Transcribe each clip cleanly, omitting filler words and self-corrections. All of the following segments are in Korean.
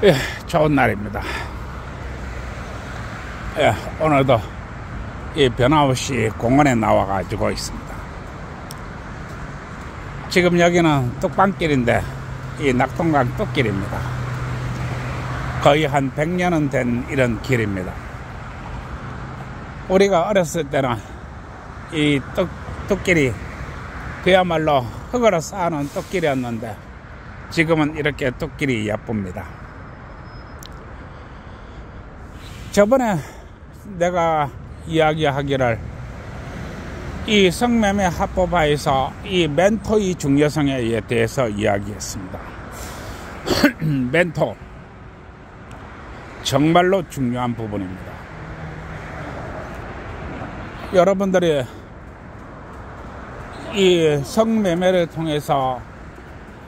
예, 좋은 날입니다. 예, 오늘도 이 변함없이 공원에 나와가지고 있습니다. 지금 여기는 뚝방길인데 이 낙동강 뚝길입니다. 거의 한 100년은 된 이런 길입니다. 우리가 어렸을 때는 이 뚝길이 그야말로 흙으로 쌓아놓은 뚝길이었는데 지금은 이렇게 뚝길이 예쁩니다. 저번에 내가 이야기하기를 이 성매매 합법화에서 이 멘토의 중요성에 대해서 이야기했습니다. 멘토 정말로 중요한 부분입니다. 여러분들이 이 성매매를 통해서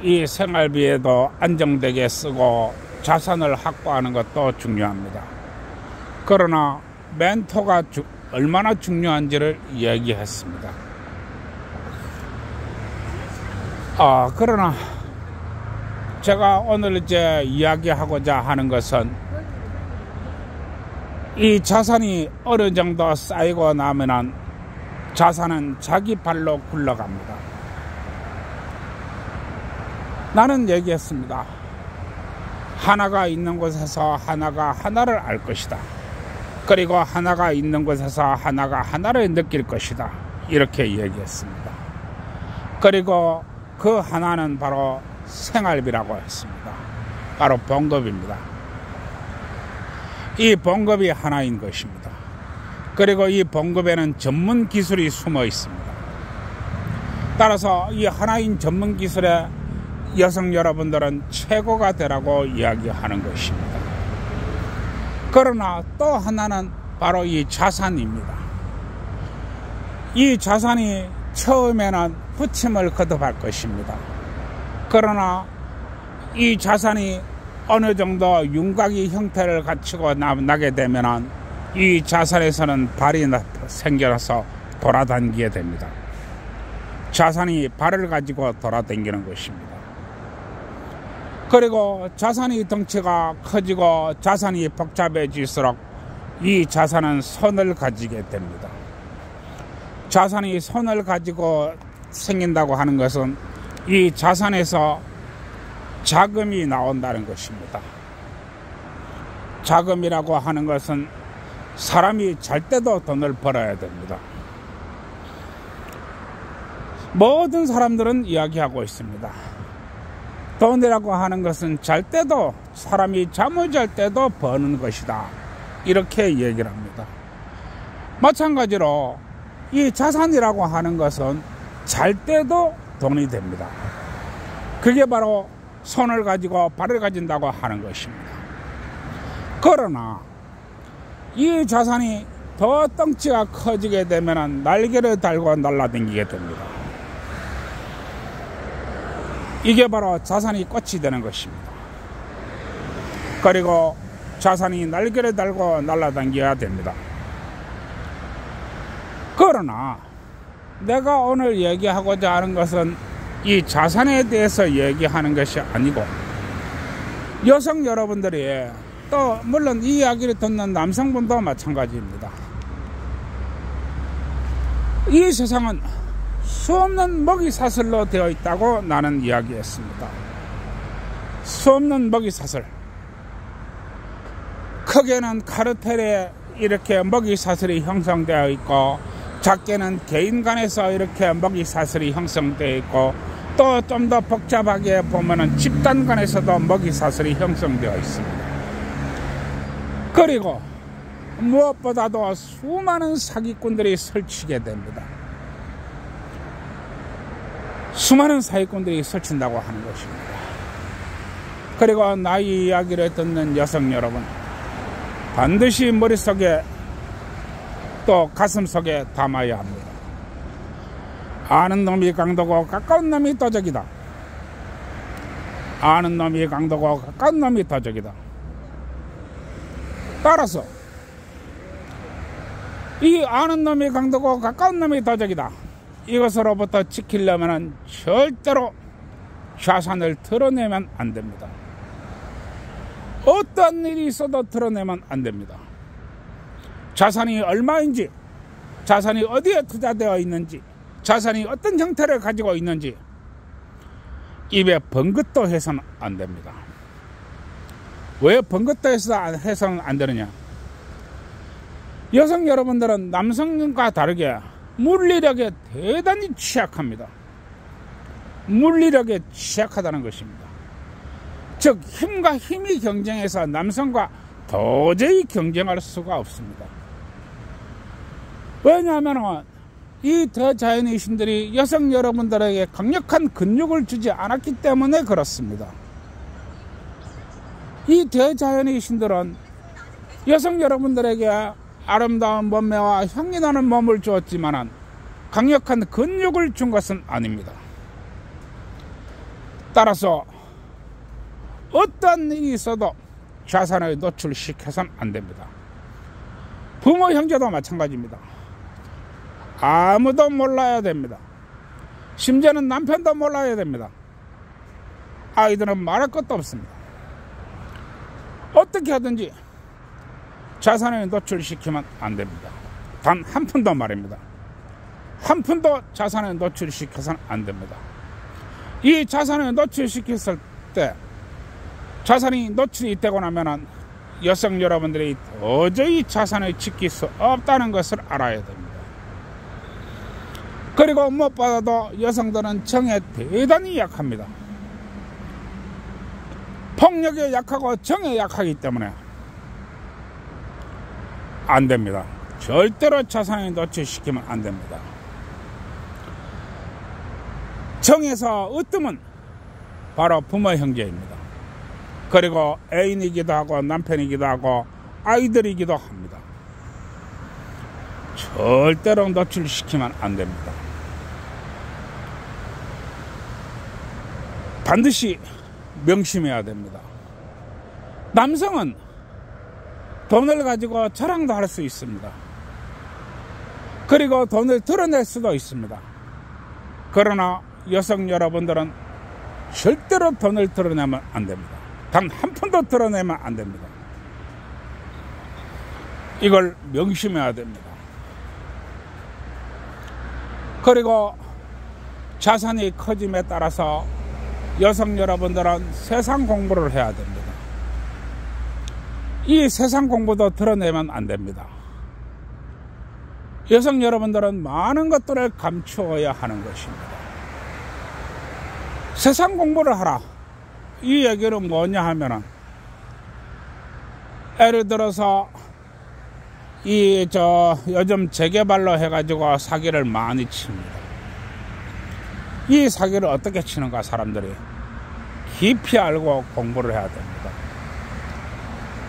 이 생활비에도 안정되게 쓰고 자산을 확보하는 것도 중요합니다. 그러나 멘토가 얼마나 중요한지를 이야기했습니다. 그러나 제가 오늘 이제 이야기하고자 하는 것은 이 자산이 어느 정도 쌓이고 나면은 자산은 자기 발로 굴러갑니다. 나는 얘기했습니다. 하나가 있는 곳에서 하나가 하나를 알 것이다. 그리고 하나가 있는 곳에서 하나가 하나를 느낄 것이다. 이렇게 얘기했습니다. 그리고 그 하나는 바로 생활비라고 했습니다. 바로 봉급입니다. 이 봉급이 하나인 것입니다. 그리고 이 봉급에는 전문 기술이 숨어 있습니다. 따라서 이 하나인 전문 기술에 여성 여러분들은 최고가 되라고 이야기하는 것입니다. 그러나 또 하나는 바로 이 자산입니다. 이 자산이 처음에는 부침을 거듭할 것입니다. 그러나 이 자산이 어느 정도 윤곽이 형태를 갖추고 나게 되면 이 자산에서는 발이 생겨서 돌아다니게 됩니다. 자산이 발을 가지고 돌아다니는 것입니다. 그리고 자산이 덩치가 커지고 자산이 복잡해질수록 이 자산은 손을 가지게 됩니다. 자산이 손을 가지고 생긴다고 하는 것은 이 자산에서 자금이 나온다는 것입니다. 자금이라고 하는 것은 사람이 잘 때도 돈을 벌어야 됩니다. 모든 사람들은 이야기하고 있습니다. 돈이라고 하는 것은 잘 때도 사람이 잠을 잘 때도 버는 것이다. 이렇게 얘기를 합니다. 마찬가지로 이 자산이라고 하는 것은 잘 때도 돈이 됩니다. 그게 바로 손을 가지고 발을 가진다고 하는 것입니다. 그러나 이 자산이 더 덩치가 커지게 되면 날개를 달고 날아다니게 됩니다. 이게 바로 자산이 꽃이 되는 것입니다. 그리고 자산이 날개를 달고 날아다녀야 됩니다. 그러나 내가 오늘 얘기하고자 하는 것은 이 자산에 대해서 얘기하는 것이 아니고 여성 여러분들이 또 물론 이 이야기를 듣는 남성분도 마찬가지입니다. 이 세상은 수없는 먹이사슬로 되어 있다고 나는 이야기했습니다. 수없는 먹이사슬. 크게는 카르텔에 이렇게 먹이사슬이 형성되어 있고 작게는 개인 간에서 이렇게 먹이사슬이 형성되어 있고 또 좀 더 복잡하게 보면은 집단 간에서도 먹이사슬이 형성되어 있습니다. 그리고 무엇보다도 수많은 사기꾼들이 설치게 됩니다. 수많은 사기꾼들이 설친다고 하는 것입니다. 그리고 나의 이야기를 듣는 여성 여러분, 반드시 머릿속에 또 가슴속에 담아야 합니다. 아는 놈이 강도고 가까운 놈이 도적이다. 아는 놈이 강도고 가까운 놈이 도적이다. 따라서 이 아는 놈이 강도고 가까운 놈이 도적이다. 이것으로부터 지키려면 절대로 자산을 드러내면 안 됩니다. 어떠한 일이 있어도 드러내면 안 됩니다. 자산이 얼마인지, 자산이 어디에 투자되어 있는지, 자산이 어떤 형태를 가지고 있는지 입에 번긋도 해서는 안 됩니다. 왜 번긋도 해서는 안 되느냐? 여성 여러분들은 남성과 다르게 물리력에 대단히 취약합니다. 물리력에 취약하다는 것입니다. 즉 힘과 힘이 경쟁해서 남성과 도저히 경쟁할 수가 없습니다. 왜냐하면 이 대자연의 신들이 여성 여러분들에게 강력한 근육을 주지 않았기 때문에 그렇습니다. 이 대자연의 신들은 여성 여러분들에게 아름다운 몸매와 향기 나는 몸을 주었지만 강력한 근육을 준 것은 아닙니다. 따라서 어떠한 일이 있어도 자산에 노출시켜서는 안 됩니다. 부모 형제도 마찬가지입니다. 아무도 몰라야 됩니다. 심지어는 남편도 몰라야 됩니다. 아이들은 말할 것도 없습니다. 어떻게 하든지 자산에 노출시키면 안 됩니다. 단 한 푼도 말입니다. 한 푼도 자산에 노출시켜서는 안 됩니다. 이 자산에 노출시켰을 때 자산이 노출이 되고 나면은 여성 여러분들이 도저히 자산을 지킬 수 없다는 것을 알아야 됩니다. 그리고 무엇보다도 여성들은 정에 대단히 약합니다. 폭력에 약하고 정에 약하기 때문에 안 됩니다. 절대로 자산에 노출시키면 안 됩니다. 정에서 으뜸은 바로 부모 형제입니다. 그리고 애인이기도 하고 남편이기도 하고 아이들이기도 합니다. 절대로 노출시키면 안 됩니다. 반드시 명심해야 됩니다. 남성은 돈을 가지고 자랑도 할 수 있습니다. 그리고 돈을 드러낼 수도 있습니다. 그러나 여성 여러분들은 절대로 돈을 드러내면 안 됩니다. 단 한 푼도 드러내면 안 됩니다. 이걸 명심해야 됩니다. 그리고 자산이 커짐에 따라서 여성 여러분들은 세상 공부를 해야 됩니다. 이 세상 공부도 드러내면 안 됩니다. 여성 여러분들은 많은 것들을 감추어야 하는 것입니다. 세상 공부를 하라. 이 얘기는 뭐냐 하면은 예를 들어서 요즘 재개발로 해가지고 사기를 많이 칩니다. 이 사기를 어떻게 치는가 사람들이 깊이 알고 공부를 해야 됩니다.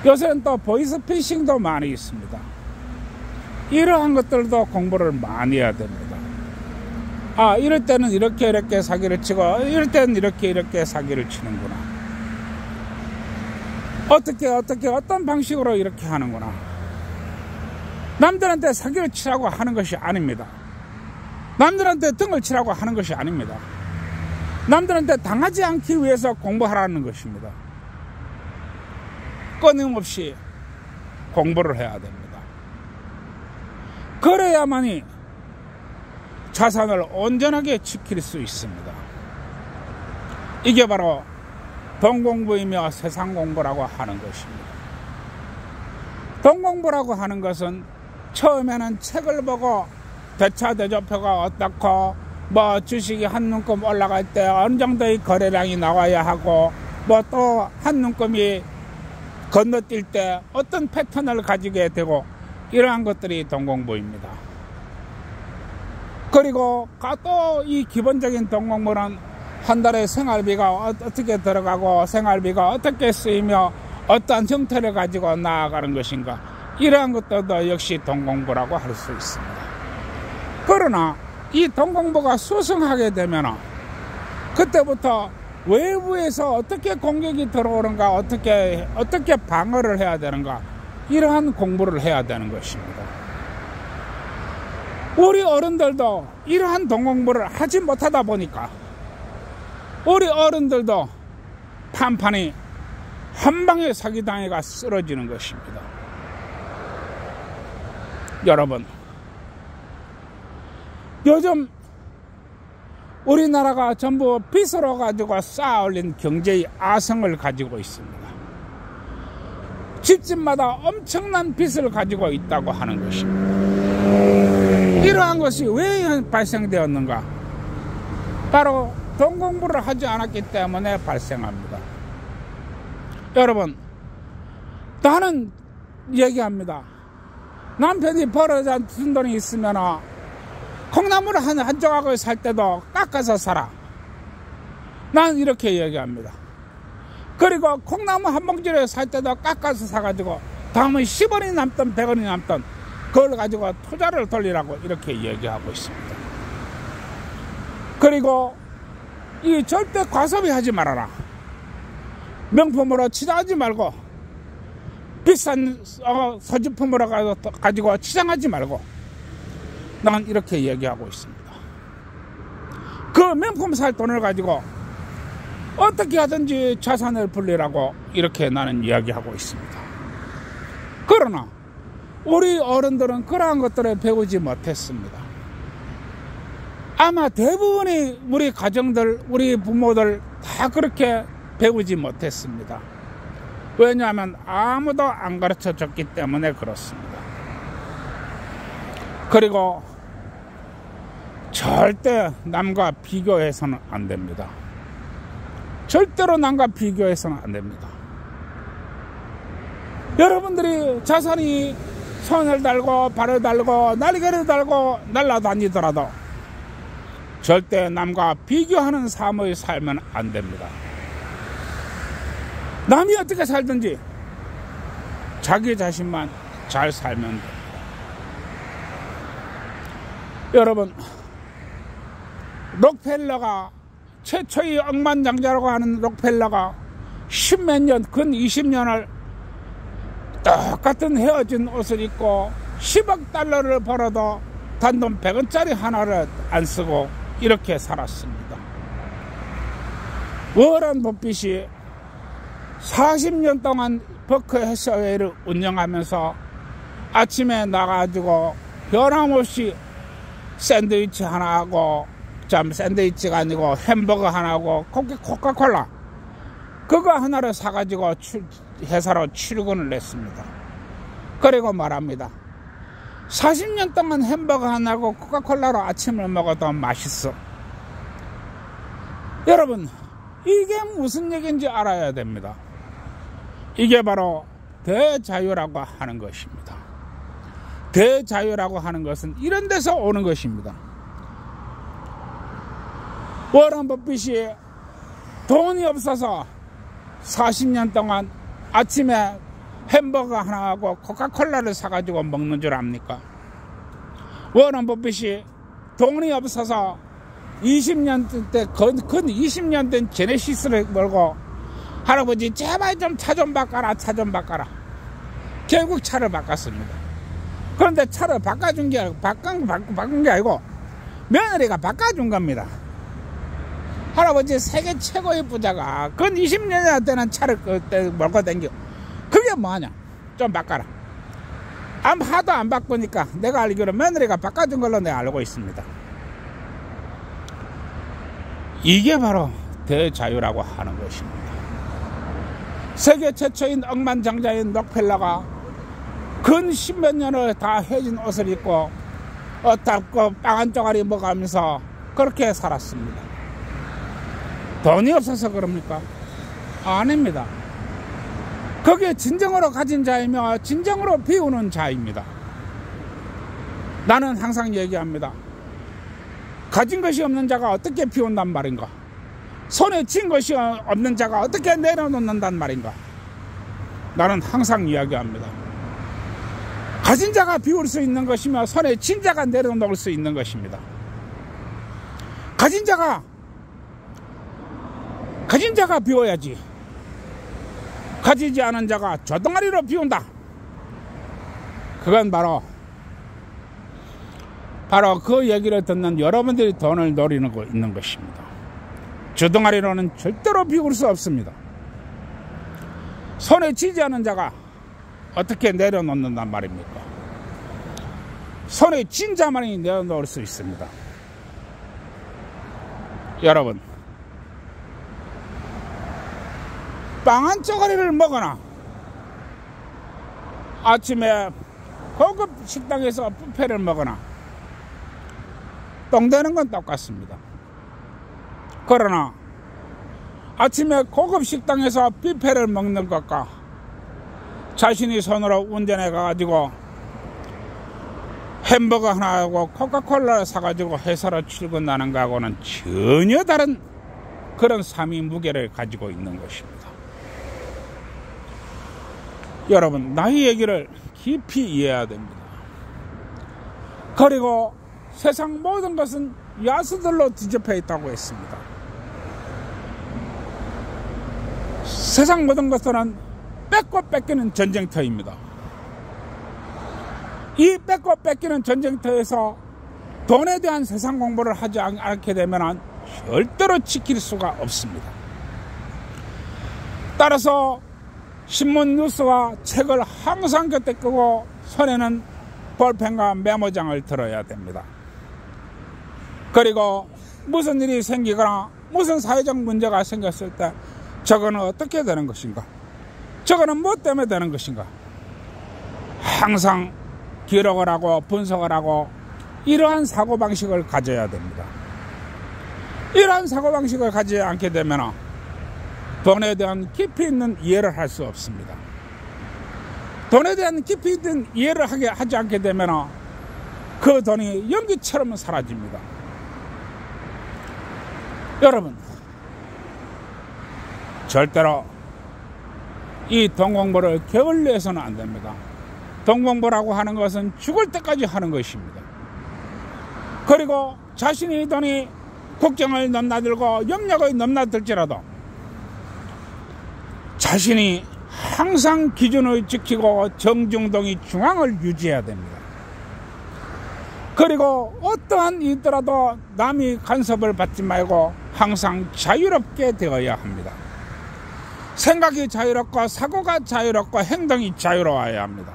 요새는 또 보이스피싱도 많이 있습니다. 이러한 것들도 공부를 많이 해야 됩니다. 이럴 때는 이렇게 사기를 치고 이럴 때는 이렇게 사기를 치는구나. 어떤 방식으로 이렇게 하는구나. 남들한테 사기를 치라고 하는 것이 아닙니다. 남들한테 등을 치라고 하는 것이 아닙니다. 남들한테 당하지 않기 위해서 공부하라는 것입니다. 끊임없이 공부를 해야 됩니다. 그래야만이 자산을 온전하게 지킬 수 있습니다. 이게 바로 돈 공부이며 세상 공부라고 하는 것입니다. 돈 공부라고 하는 것은 처음에는 책을 보고 대차대조표가 어떻고 주식이 한 눈금 올라갈 때 어느 정도의 거래량이 나와야 하고 또 한 눈금이 건너뛸 때 어떤 패턴을 가지게 되고 이러한 것들이 돈 공부입니다. 그리고 또 이 기본적인 돈 공부는 한 달에 생활비가 어떻게 들어가고 생활비가 어떻게 쓰이며 어떠한 형태를 가지고 나아가는 것인가, 이러한 것들도 역시 돈 공부라고 할 수 있습니다. 그러나 이 돈 공부가 수승하게 되면 그때부터 외부에서 어떻게 공격이 들어오는가, 어떻게 방어를 해야 되는가, 이러한 공부를 해야 되는 것입니다. 우리 어른들도 이러한 돈 공부를 하지 못하다 보니까 우리 어른들도 판판이 한 방에 사기당해가 쓰러지는 것입니다. 여러분, 요즘 우리나라가 전부 빚으로 가지고 쌓아올린 경제의 아성을 가지고 있습니다. 집집마다 엄청난 빚을 가지고 있다고 하는 것입니다. 이러한 것이 왜 발생되었는가? 바로 돈 공부를 하지 않았기 때문에 발생합니다. 여러분, 나는 얘기합니다. 남편이 벌어준 돈이 있으면 콩나물 한 조각을 살 때도 깎아서 사라. 난 이렇게 얘기합니다. 그리고 콩나물 한 봉지를 살 때도 깎아서 사가지고 다음은 10원이 남든 100원이 남든 그걸 가지고 투자를 돌리라고 이렇게 얘기하고 있습니다. 그리고 이 절대 과소비 하지 말아라. 명품으로 치장하지 말고 비싼 소지품으로 가지고 치장하지 말고 난 이렇게 얘기하고 있습니다. 그 명품 살 돈을 가지고 어떻게 하든지 자산을 불리라고 이렇게 나는 이야기하고 있습니다. 그러나 우리 어른들은 그러한 것들을 배우지 못했습니다. 아마 대부분이 우리 가정들, 우리 부모들 다 그렇게 배우지 못했습니다. 왜냐하면 아무도 안 가르쳐줬기 때문에 그렇습니다. 그리고 절대 남과 비교해서는 안 됩니다. 절대로 남과 비교해서는 안 됩니다. 여러분들이 자산이 손을 달고 발을 달고 날개를 달고 날아다니더라도 절대 남과 비교하는 삶을 살면 안 됩니다. 남이 어떻게 살든지 자기 자신만 잘 살면 됩니다. 여러분, 록펠러가 최초의 억만장자라고 하는 록펠러가 10몇 년, 근 20년을 똑같은 헤어진 옷을 입고 10억 달러를 벌어도 단돈 100원짜리 하나를 안 쓰고 이렇게 살았습니다. 워런 버핏이 40년 동안 버크헤셔웨이를 운영하면서 아침에 나가지고 변함없이 샌드위치 하나 하고, 샌드위치가 아니고 햄버거 하나 하고 코카콜라 그거 하나를 사가지고 회사로 출근을 했습니다. 그리고 말합니다. 40년 동안 햄버거 하나하고 코카콜라로 아침을 먹어도 맛있어. 여러분, 이게 무슨 얘기인지 알아야 됩니다. 이게 바로 대자유라고 하는 것입니다. 대자유라고 하는 것은 이런 데서 오는 것입니다. 워런 버핏이 돈이 없어서 40년 동안 아침에 햄버거 하나하고 코카콜라를 사가지고 먹는 줄 압니까? 워런 버핏이 돈이 없어서 20년 때, 근 20년 된 제네시스를 몰고 할아버지 제발 좀 차 좀 바꿔라, 차 좀 바꿔라. 결국 차를 바꿨습니다. 그런데 차를 바꾼 게 아니고 며느리가 바꿔준 겁니다. 할아버지 세계 최고의 부자가 근 20년 되는 차를 몰고 댕겨. 그게 뭐하냐? 좀 바꿔라. 하도 안 바꾸니까 내가 알기로 며느리가 바꿔준 걸로 내가 알고 있습니다. 이게 바로 대자유라고 하는 것입니다. 세계 최초인 억만장자인 록펠러가 근 10몇 년을 다 해진 옷을 입고 빵 한 쪼가리 먹으면서 그렇게 살았습니다. 돈이 없어서 그럽니까? 아닙니다. 그게 진정으로 가진 자이며 진정으로 비우는 자입니다. 나는 항상 얘기합니다. 가진 것이 없는 자가 어떻게 비운단 말인가? 손에 쥔 것이 없는 자가 어떻게 내려놓는단 말인가? 나는 항상 이야기합니다. 가진 자가 비울 수 있는 것이며 손에 쥔 자가 내려놓을 수 있는 것입니다. 가진 자가 비워야지. 가지지 않은 자가 조덩아리로 비운다. 그건 바로 그 얘기를 듣는 여러분들이 돈을 노리는 거 있는 것입니다. 조덩아리로는 절대로 비울 수 없습니다. 손에 쥐지 않은 자가 어떻게 내려놓는단 말입니까? 손에 쥔 자만이 내려놓을 수 있습니다. 여러분, 빵 한 쪼가리를 먹거나 아침에 고급 식당에서 뷔페를 먹거나 똥 되는 건 똑같습니다. 그러나 아침에 고급 식당에서 뷔페를 먹는 것과 자신이 손으로 운전해 가지고 햄버거 하나 하고 코카콜라를 사가지고 회사로 출근하는 거하고는 전혀 다른 그런 삶의 무게를 가지고 있는 것입니다. 여러분, 나의 얘기를 깊이 이해해야 됩니다. 그리고 세상 모든 것은 야수들로 뒤집혀 있다고 했습니다. 세상 모든 것들은 뺏고 뺏기는 전쟁터입니다. 이 뺏고 뺏기는 전쟁터에서 돈에 대한 세상 공부를 하지 않게 되면 절대로 지킬 수가 없습니다. 따라서 신문 뉴스와 책을 항상 곁에 끄고 손에는 볼펜과 메모장을 들어야 됩니다. 그리고 무슨 일이 생기거나 무슨 사회적 문제가 생겼을 때 저거는 어떻게 되는 것인가? 저거는 뭐 때문에 되는 것인가? 항상 기록을 하고 분석을 하고 이러한 사고방식을 가져야 됩니다. 이러한 사고방식을 가지지 않게 되면 돈에 대한 깊이 있는 이해를 할 수 없습니다. 돈에 대한 깊이 있는 이해를 하지 않게 되면 그 돈이 연기처럼 사라집니다. 여러분, 절대로 이 돈 공부를 게을리해서는 안 됩니다. 돈 공부라고 하는 것은 죽을 때까지 하는 것입니다. 그리고 자신의 돈이 국경을 넘나들고 영역을 넘나들지라도 자신이 항상 기준을 지키고 정중동의 중앙을 유지해야 됩니다. 그리고 어떠한 일이 있더라도 남이 간섭을 받지 말고 항상 자유롭게 되어야 합니다. 생각이 자유롭고 사고가 자유롭고 행동이 자유로워야 합니다.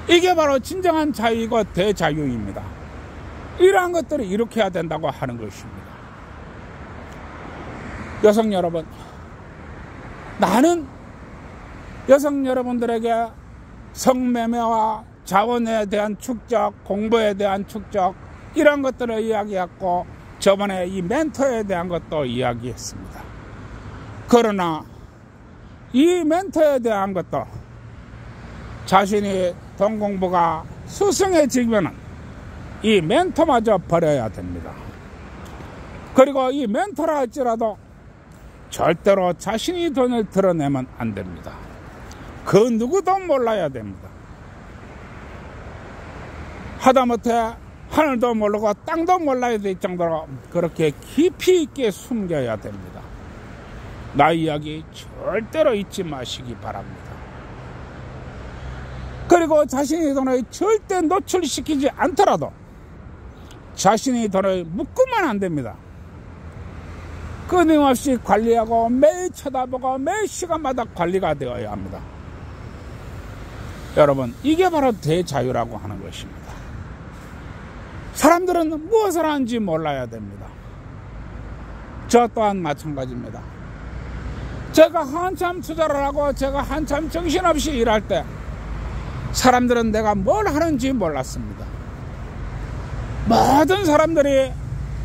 이게 바로 진정한 자유이고 대자유입니다. 이러한 것들을 일으켜야 된다고 하는 것입니다. 여성 여러분, 나는 여성 여러분들에게 성매매와 자원에 대한 축적, 공부에 대한 축적 이런 것들을 이야기했고 저번에 이 멘토에 대한 것도 이야기했습니다. 그러나 이 멘토에 대한 것도 자신이 돈 공부가 수승해지면 이 멘토마저 버려야 됩니다. 그리고 이 멘토라 할지라도 절대로 자신이 돈을 드러내면 안 됩니다. 그 누구도 몰라야 됩니다. 하다못해 하늘도 모르고 땅도 몰라야 될 정도로 그렇게 깊이 있게 숨겨야 됩니다. 나의 이야기 절대로 잊지 마시기 바랍니다. 그리고 자신의 돈을 절대 노출시키지 않더라도 자신의 돈을 묶으면 안 됩니다. 끊임없이 관리하고 매일 쳐다보고 매 시간마다 관리가 되어야 합니다. 여러분, 이게 바로 대자유라고 하는 것입니다. 사람들은 무엇을 하는지 몰라야 됩니다. 저 또한 마찬가지입니다. 제가 한참 투자를 하고 제가 한참 정신없이 일할 때 사람들은 내가 뭘 하는지 몰랐습니다. 모든 사람들이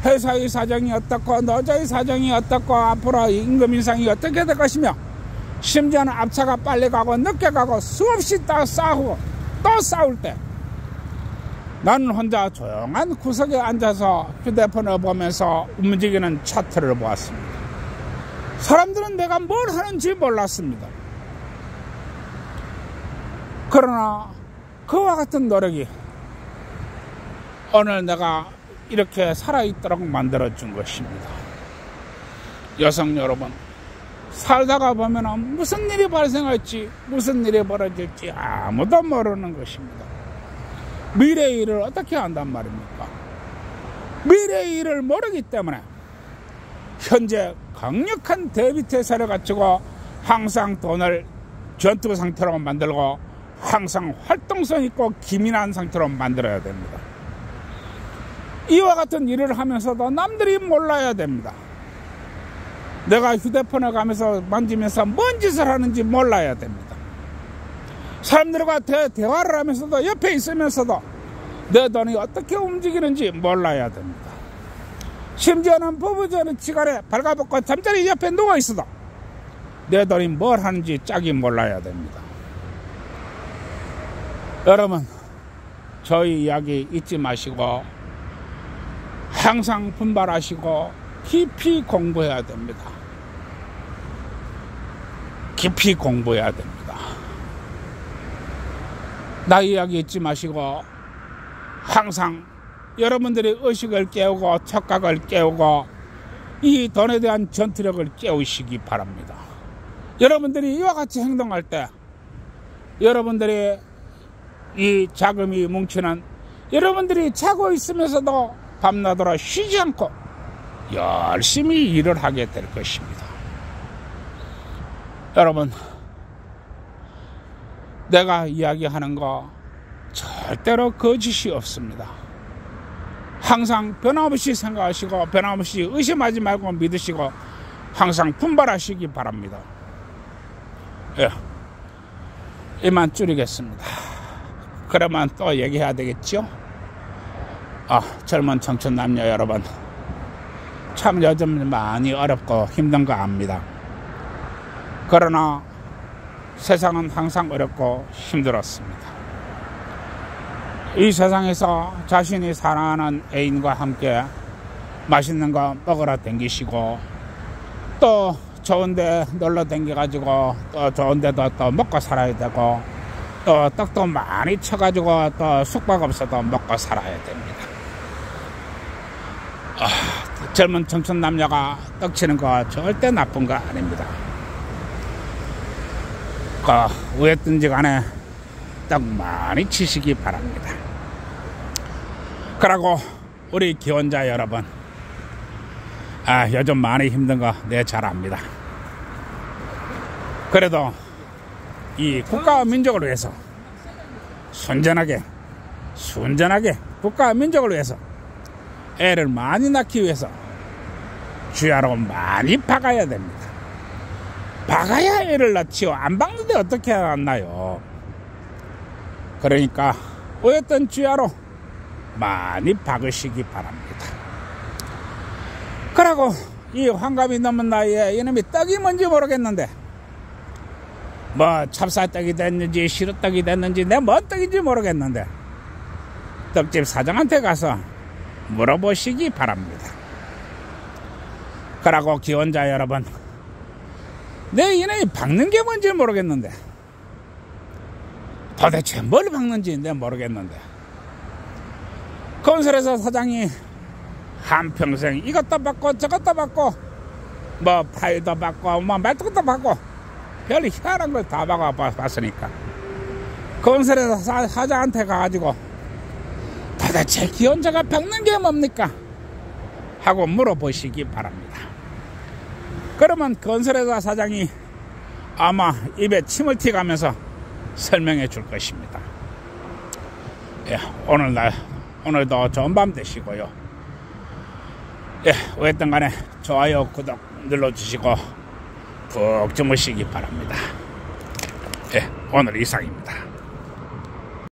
회사의 사정이 어떻고 노조의 사정이 어떻고 앞으로 임금 인상이 어떻게 될 것이며 심지어는 앞차가 빨리 가고 늦게 가고 수없이 싸우고 또 싸울 때 나는 혼자 조용한 구석에 앉아서 휴대폰을 보면서 움직이는 차트를 보았습니다. 사람들은 내가 뭘 하는지 몰랐습니다. 그러나 그와 같은 노력이 오늘 내가 이렇게 살아있도록 만들어준 것입니다. 여성 여러분, 살다가 보면 무슨 일이 발생할지 무슨 일이 벌어질지 아무도 모르는 것입니다. 미래의 일을 어떻게 한단 말입니까? 미래의 일을 모르기 때문에 현재 강력한 대비태세를 갖추고 항상 돈을 전투 상태로 만들고 항상 활동성 있고 기민한 상태로 만들어야 됩니다. 이와 같은 일을 하면서도 남들이 몰라야 됩니다. 내가 휴대폰을 가면서 만지면서 뭔 짓을 하는지 몰라야 됩니다. 사람들과 대화를 하면서도 옆에 있으면서도 내 돈이 어떻게 움직이는지 몰라야 됩니다. 심지어는 부부전의 시간에 발가벗고 잠자리 옆에 누워있어도 내 돈이 뭘 하는지 짝이 몰라야 됩니다. 여러분, 저희 이야기 잊지 마시고 항상 분발하시고 깊이 공부해야 됩니다. 깊이 공부해야 됩니다. 나 이야기 잊지 마시고 항상 여러분들의 의식을 깨우고 촉각을 깨우고 이 돈에 대한 전투력을 깨우시기 바랍니다. 여러분들이 이와 같이 행동할 때 여러분들의 이 자금이 뭉치는 여러분들이 자고 있으면서도 밤낮으로 쉬지 않고 열심히 일을 하게 될 것입니다. 여러분, 내가 이야기하는 거 절대로 거짓이 없습니다. 항상 변함없이 생각하시고 변함없이 의심하지 말고 믿으시고 항상 분발하시기 바랍니다. 예, 이만 줄이겠습니다. 그러면 또 얘기해야 되겠죠? 젊은 청춘 남녀 여러분, 참 요즘 많이 어렵고 힘든 거 압니다. 그러나 세상은 항상 어렵고 힘들었습니다. 이 세상에서 자신이 사랑하는 애인과 함께 맛있는 거 먹으러 댕기시고 또 좋은데 놀러 댕겨가지고 또 좋은데도 또 먹고 살아야 되고 또 떡도 많이 쳐가지고 또 숙박업소도 먹고 살아야 됩니다. 젊은 청춘 남녀가 떡치는 거 절대 나쁜 거 아닙니다. 어쨌든지 간에 떡 많이 치시기 바랍니다. 그러고 우리 기혼자 여러분, 요즘 많이 힘든 거 내 잘 압니다. 그래도 이 국가와 민족을 위해서 순전하게 국가와 민족을 위해서 애를 많이 낳기 위해서 주야로 많이 박아야 됩니다. 박아야 애를 낳지요. 안 박는데 어떻게 낳나요? 그러니까 어쨌든 주야로 많이 박으시기 바랍니다. 그러고 이 환갑이 넘은 나이에 이놈이 떡이 뭔지 모르겠는데 뭐 찹쌀떡이 됐는지 시루떡이 됐는지 내 뭔 떡인지 모르겠는데 떡집 사장한테 가서 물어보시기 바랍니다. 그러고 기혼자 여러분, 내 이놈이 박는 게 뭔지 모르겠는데 도대체 뭘 박는지 내 모르겠는데 건설회사 사장이 한평생 이것도 받고 저것도 받고 뭐 파일도 받고 뭐 말뚝도 받고 별 희한한 걸 다 박아봤으니까 건설회사 사장한테 가가지고 도대체 기혼자가 박는 게 뭡니까? 하고 물어보시기 바랍니다. 그러면 건설회사 사장이 아마 입에 침을 튀가면서 설명해 줄 것입니다. 예, 오늘도 좋은 밤 되시고요. 예, 어쨌든 간에 좋아요, 구독 눌러주시고 푹 주무시기 바랍니다. 예, 오늘 이상입니다.